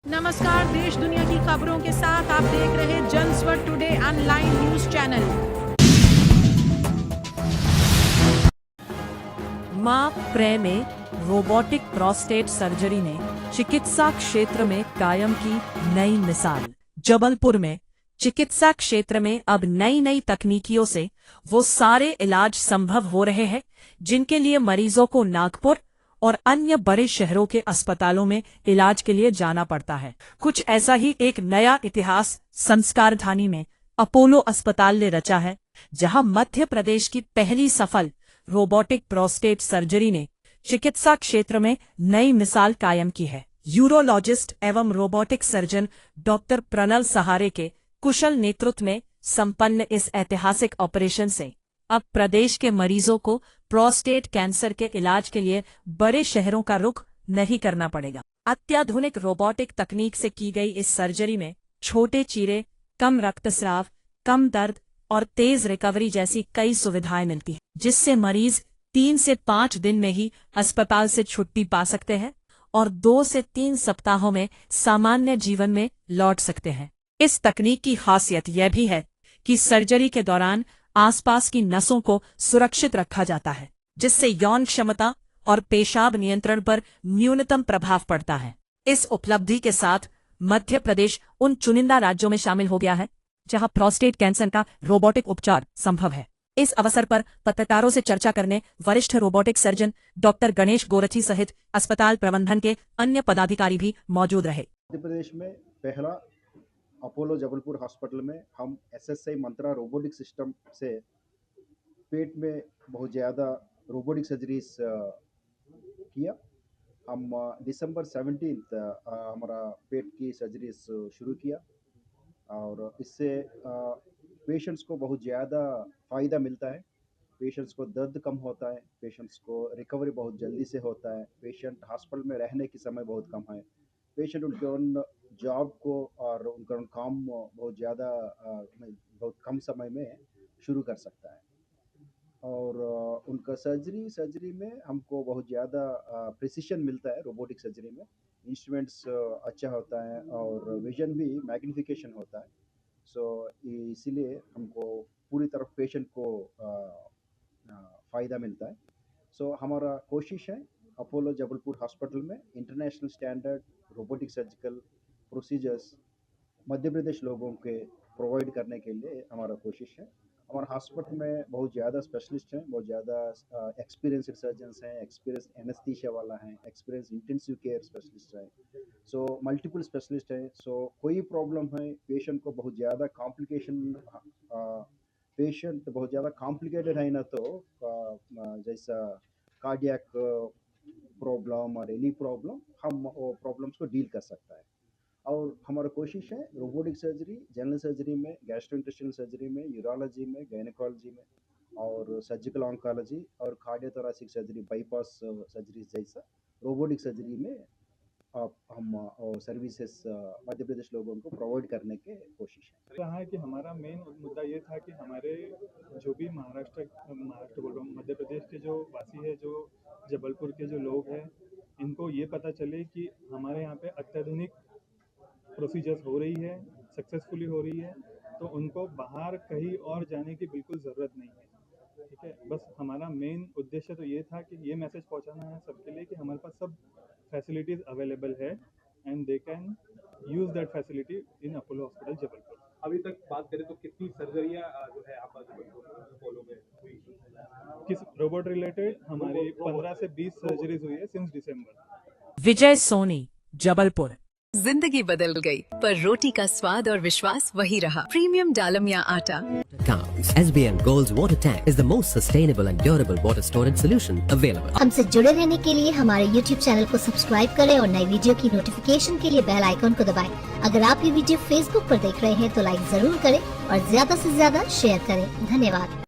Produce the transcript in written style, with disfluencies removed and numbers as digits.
नमस्कार, देश दुनिया की खबरों के साथ आप देख रहे जनस्वर टुडे ऑनलाइन न्यूज चैनल। मां प्रे में रोबोटिक प्रोस्टेट सर्जरी ने चिकित्सा क्षेत्र में कायम की नई मिसाल। जबलपुर में चिकित्सा क्षेत्र में अब नई नई तकनीकियों से वो सारे इलाज संभव हो रहे हैं जिनके लिए मरीजों को नागपुर और अन्य बड़े शहरों के अस्पतालों में इलाज के लिए जाना पड़ता है। कुछ ऐसा ही एक नया इतिहास संस्कारधानी में अपोलो अस्पताल ने रचा है, जहां मध्य प्रदेश की पहली सफल रोबोटिक प्रोस्टेट सर्जरी ने चिकित्सा क्षेत्र में नई मिसाल कायम की है। यूरोलॉजिस्ट एवं रोबोटिक सर्जन डॉक्टर प्रणल सहारे के कुशल नेतृत्व में संपन्न इस ऐतिहासिक ऑपरेशन से अब प्रदेश के मरीजों को प्रोस्टेट कैंसर के इलाज के लिए बड़े शहरों का रुख नहीं करना पड़ेगा। अत्याधुनिक रोबोटिक तकनीक से की गई इस सर्जरी में छोटे चीरे, कम रक्तस्राव, कम दर्द और तेज रिकवरी जैसी कई सुविधाएं मिलती हैं, जिससे मरीज 3 से 5 दिन में ही अस्पताल से छुट्टी पा सकते हैं और 2 से 3 सप्ताहों में सामान्य जीवन में लौट सकते हैं। इस तकनीक की खासियत यह भी है कि सर्जरी के दौरान आसपास की नसों को सुरक्षित रखा जाता है, जिससे यौन क्षमता और पेशाब नियंत्रण पर न्यूनतम प्रभाव पड़ता है। इस उपलब्धि के साथ मध्य प्रदेश उन चुनिंदा राज्यों में शामिल हो गया है जहां प्रोस्टेट कैंसर का रोबोटिक उपचार संभव है। इस अवसर पर पत्रकारों से चर्चा करने वरिष्ठ रोबोटिक सर्जन डॉक्टर गणेश गोरथी सहित अस्पताल प्रबंधन के अन्य पदाधिकारी भी मौजूद रहे। मध्य प्रदेश में पहला अपोलो जबलपुर हॉस्पिटल में हम SSI मंत्रा रोबोटिक सिस्टम से पेट में बहुत ज़्यादा रोबोटिक सर्जरीज किया। हम दिसंबर 17 हमारा पेट की सर्जरीज शुरू किया और इससे पेशेंट्स को बहुत ज़्यादा फ़ायदा मिलता है। पेशेंट्स को दर्द कम होता है, पेशेंट्स को रिकवरी बहुत जल्दी से होता है, पेशेंट हॉस्पिटल में रहने की समय बहुत कम है, पेशेंट उनके उन जॉब को और उनका काम बहुत कम समय में शुरू कर सकता है। और उनका सर्जरी में हमको बहुत ज़्यादा प्रिसिशन मिलता है। रोबोटिक सर्जरी में इंस्ट्रूमेंट्स अच्छा होता है और विजन भी मैग्निफिकेशन होता है। इसीलिए हमको पूरी तरफ पेशेंट को फ़ायदा मिलता है। हमारा कोशिश है अपोलो जबलपुर हॉस्पिटल में international standard robotic surgical procedures Madhya Pradesh लोगों के प्रोवाइड करने के लिए हमारा कोशिश है। हमारे हॉस्पिटल में बहुत ज़्यादा स्पेशलिस्ट हैं, बहुत ज़्यादा एक्सपीरियंस्ड सर्जन्स हैं, एक्सपीरियंस एनेस्थीसिया वाला हैं, एक्सपीरियंस इंटेंसिव केयर स्पेशलिस्ट हैं, मल्टीपल स्पेशलिस्ट हैं। कोई प्रॉब्लम है पेशेंट को बहुत ज़्यादा पेशेंट बहुत ज़्यादा कॉम्प्लिकेटेड है ना, तो जैसा कार्डियक प्रॉब्लम और एनी प्रॉब्लम हम वो प्रॉब्लम्स को डील कर सकता है। और हमारा कोशिश है रोबोटिक सर्जरी, जनरल सर्जरी में, गैस्ट्रोइंटेस्टाइनल सर्जरी में, यूरोलॉजी में, गायनेकोलॉजी में और सर्जिकल ऑन्कोलॉजी और कार्डियोथोरेसिक सर्जरी, बाईपास सर्जरी जैसा रोबोटिक सर्जरी में हम सर्विसेज मध्य प्रदेश लोगों को प्रोवाइड करने की कोशिश है। रहा है कि हमारा मेन मुद्दा ये था कि हमारे जो भी महाराष्ट्र बोल रहा हूँ, मध्य प्रदेश के जो वासी है, जो जबलपुर के जो लोग हैं, इनको ये पता चले कि हमारे यहाँ पे अत्याधुनिक प्रोसीजर्स हो रही है, सक्सेसफुली हो रही है, तो उनको बाहर कहीं और जाने की बिल्कुल ज़रूरत नहीं है। ठीक है, बस हमारा मेन उद्देश्य तो ये था कि ये मैसेज पहुँचाना है सबके लिए कि हमारे पास सब फैसिलिटीज़ अवेलेबल है and they can use that facility in Apollo hospital Jabalpur. अभी तक बात करें तो कितनी सर्जरियाँ जो है आप अपोलो में हुई? किस रोबोट रिलेटेड हमारी 15 से 20 सर्जरीज हुई है सिंस दिसंबर। विजय सोनी, जबलपुर। जिंदगी बदल गई पर रोटी का स्वाद और विश्वास वही रहा। प्रीमियम डालमिया आटा। Counts. SBN Gold's water tank is the most sustainable and durable water storage solution available. हमसे जुड़े रहने के लिए हमारे YouTube चैनल को सब्सक्राइब करें और नई वीडियो की नोटिफिकेशन के लिए बेल आइकॉन को दबाएं। अगर आप ये वीडियो Facebook पर देख रहे हैं तो लाइक जरूर करें और ज्यादा से ज्यादा शेयर करें। धन्यवाद।